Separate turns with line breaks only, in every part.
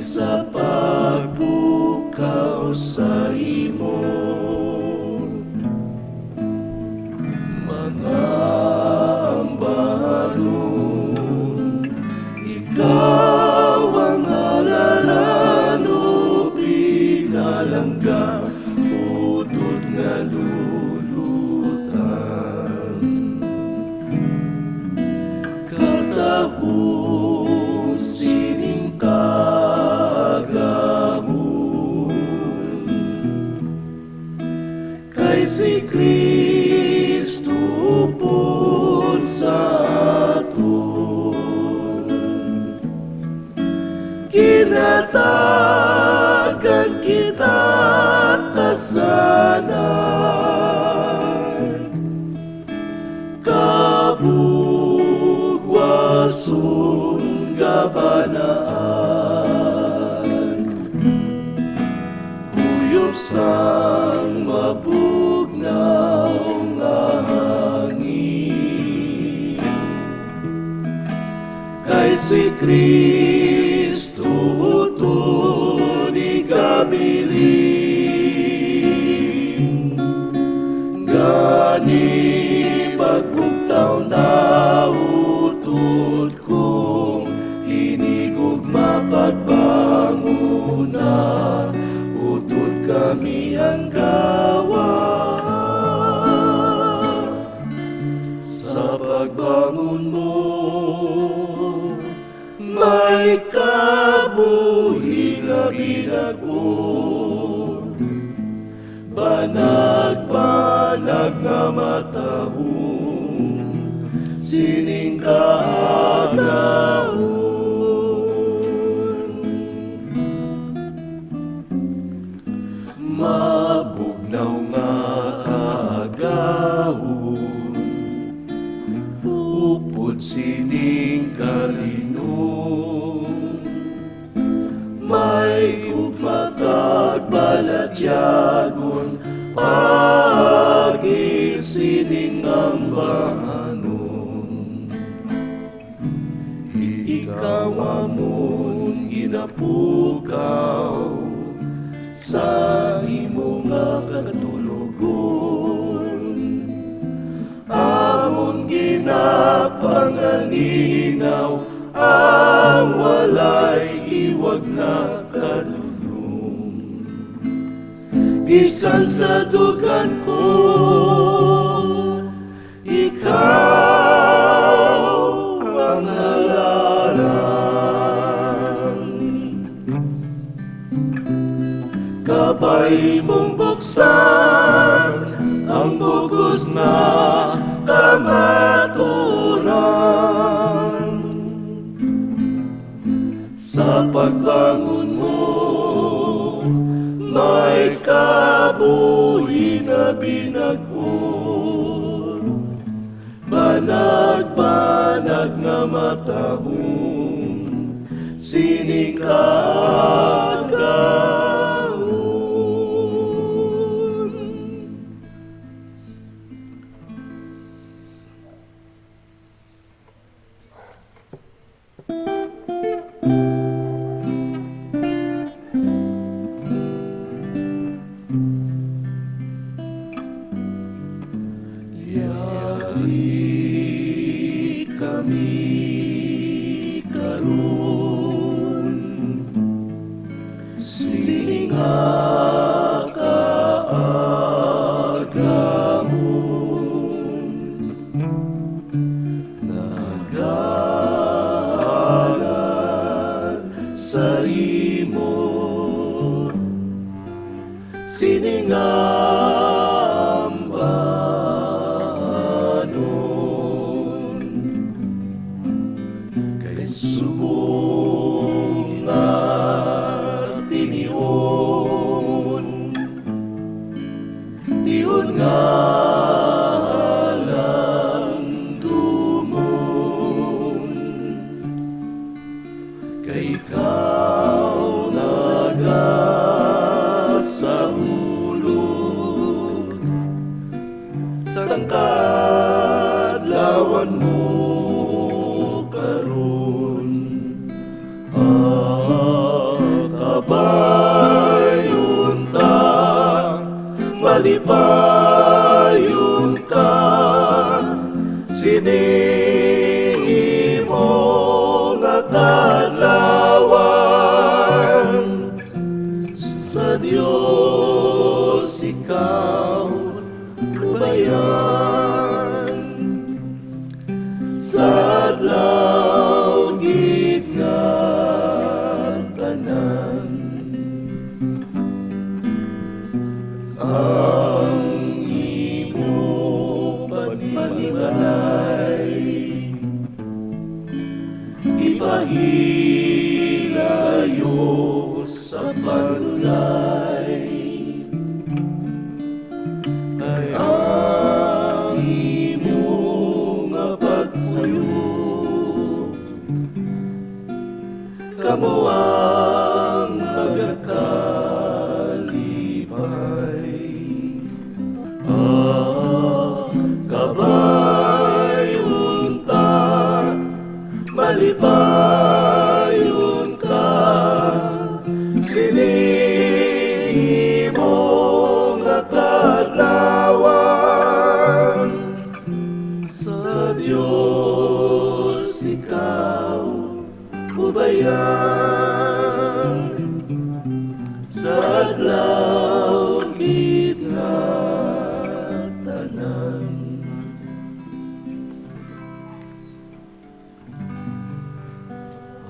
Sa pagbukaw sa imo, mga ambaron, ikaw ang alarano, pinalangga, utod nga lulutan. Katahong sining si Kristo upod sa aton, kinatagan kita kasanan, kabugwason gabanaan, huyop sang mabugnaw nga hangin, kay si Kristo utod igabilin, gani pagbugtaw na utod kong hinigugma pagbanguna, utod kami ang gawa. Sa pagbangon mo, may kabuhi nga binago, banag-banag nga matahong, sining kaagahon. Mabugnaw nga kaagahon, upod sining kalinong, may ugmatag balatyagon, pag-isining ambahanon. Ikaw amon ginapukaw sa imo nga katulugon, amon ginapangalinaw ang walay iwag na kadulong. Bisan sa dugan ko, ikaw ang halaran, kapay mong buksan ang bugos na kamaturan. Sa pagbangon mo, may kabuhi na binago, banag-banag nga matahong, sining kaagahon. Yari kami karon, singa kaagahon, nagahalan sa imo, sininga nalang dumon, kay ikaw sa ulog, sang kadlawan mo karon. Kabayon ta, malipayon ka, siningi mo nga kadlawan. Sa Diyos ikaw lubayan, sa adlaw gid nga tanan. Ang imo panimalay ipahilayo sa panulay, ay ang imo nga pagsayo kamo ang magakalipay. Kabayon ta, malipayon ka, siningi mo nga kadlawan. Sa Diyos ikaw ubayan, sa adlaw gid nga tanan.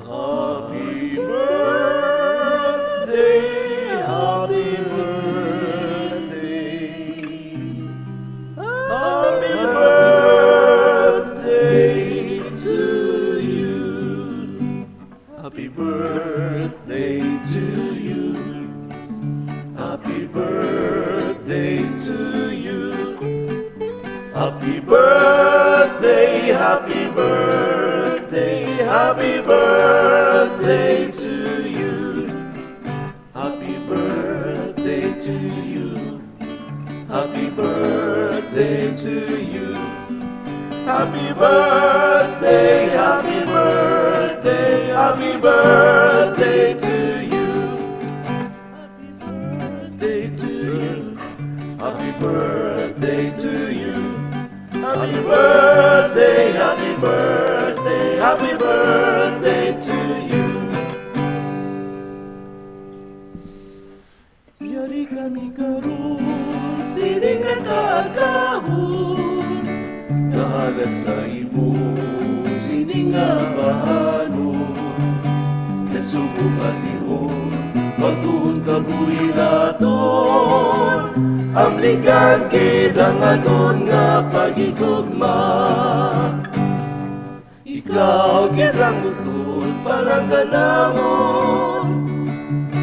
Happy birthday, happy birthday, happy birthday to you, happy birthday to you, happy birthday to you, happy birthday, happy birthday, happy birthday to you, happy birthday to you, happy birthday to you, happy birthday, happy birthday, happy birthday to you, happy birthday to you, happy birthday to you, happy birthday, happy birthday, happy birthday to you. Yari kami karon, sining nga kaagahon, kahalag sa ibo, sining nga bahanon, nasuko patihon, pagtuon kabuhilaton, amligan kidang aton nga pagigugma. Ikaw kidang utol palangganamon,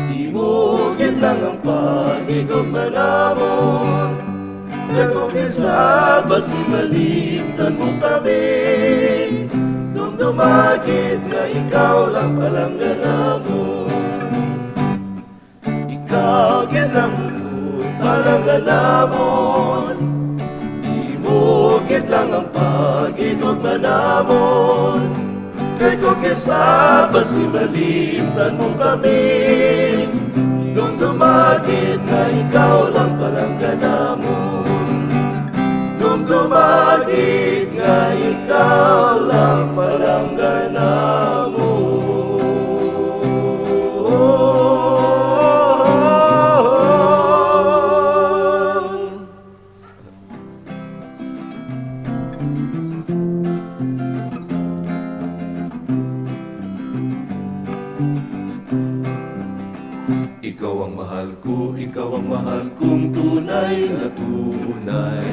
imo kidang ang pagigugma namon. Kung isa basi malimtan mo kami, dumdumagit nga ikaw lang palangganamon. Ikaw kidang palangganamon, imugit lang ang pagigugma namon. Kay kung kisa basi malimtan mo kami, dumdumagit na ikaw lang palangganamon. Dumdumagit nga ikaw lang palangganamon. Ikaw ang mahal ko, ikaw ang mahal kong tunay na tunay.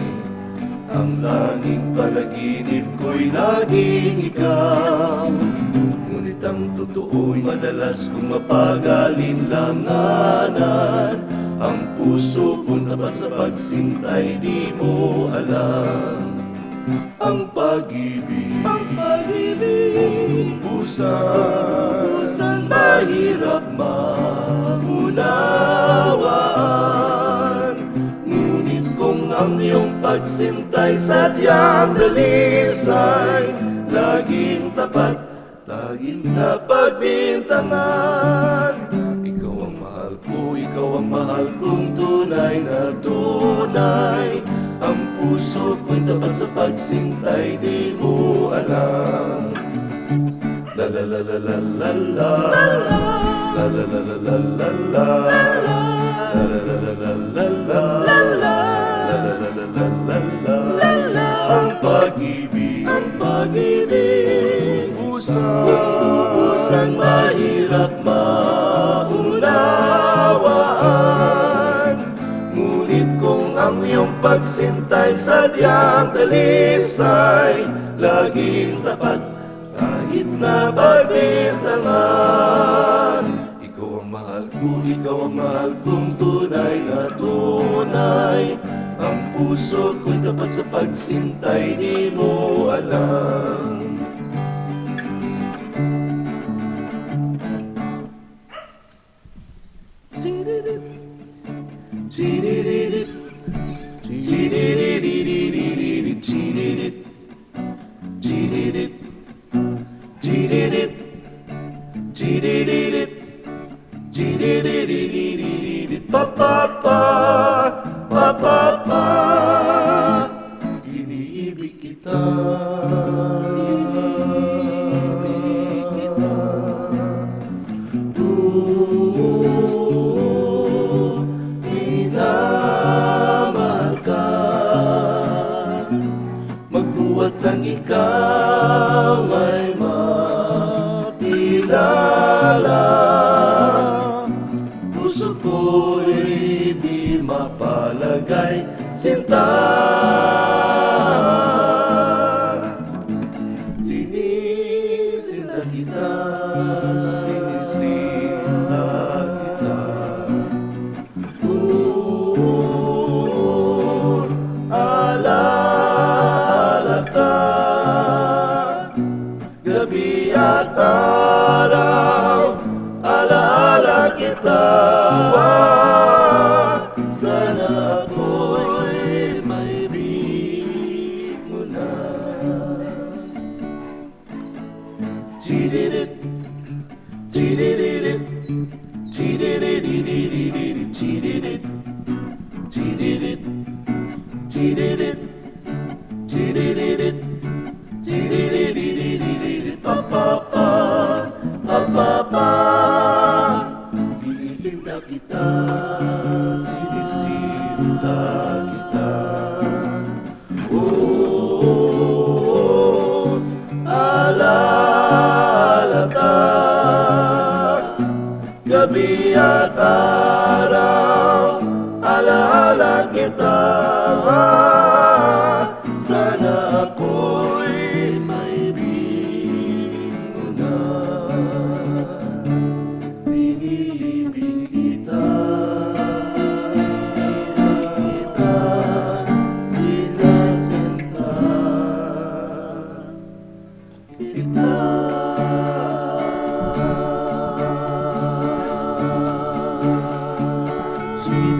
Ang langing panaginip ko'y laging ikaw. Ngunit ang totoo'y madalas kong mapagalinlanganan. Ang puso kong tapat sa pagsintay, di mo alam. Ang pag-ibig, ubusan, mahirap maunawaan. Ngunit kung ang iyong pagsintay sadyang dalisay, laging tapat, laging napagbintangan. Ikaw ang mahal ko, ikaw ang mahal kong tunay na tunay. Ang puso ko'y tapat sa pagsintay, di mo alam. La la la la la la la, la la la la la la la, la la la la la la la, la la la la la la. Ang pag-ibig, ubusan, mahirap maunawaan. Ngunit kung ang iyong pagsintay sadyang dalisay, laging tapat kahit na pagbintangan. Ikaw ang mahal ko, ikaw ang mahal kong tunay na tunay. Ang puso ko'y tapat sa pagsintay, di mo alam. Iniibig kita, minamahal ka. Magbuhat ng ikaw ay makilala. Puso ko'y di mapalagay, sinta. Sinisinta kita, sinisinta kita. Alaala ka, gabi at araw, alaala kita. Sana ako'y maibig mo na. Chididit, chididit, chididit, chididit, chididit, chididit, chididit, chididit, pa-pa-pa, pa-pa-pa. Sinisinta kita, sinisinta kita. Oh, alaala ka, gabi at araw, alaala kita. Sana ako'y maibig mo na. Sinibig kita, sinisibig kita, sinasinta kita. Sweet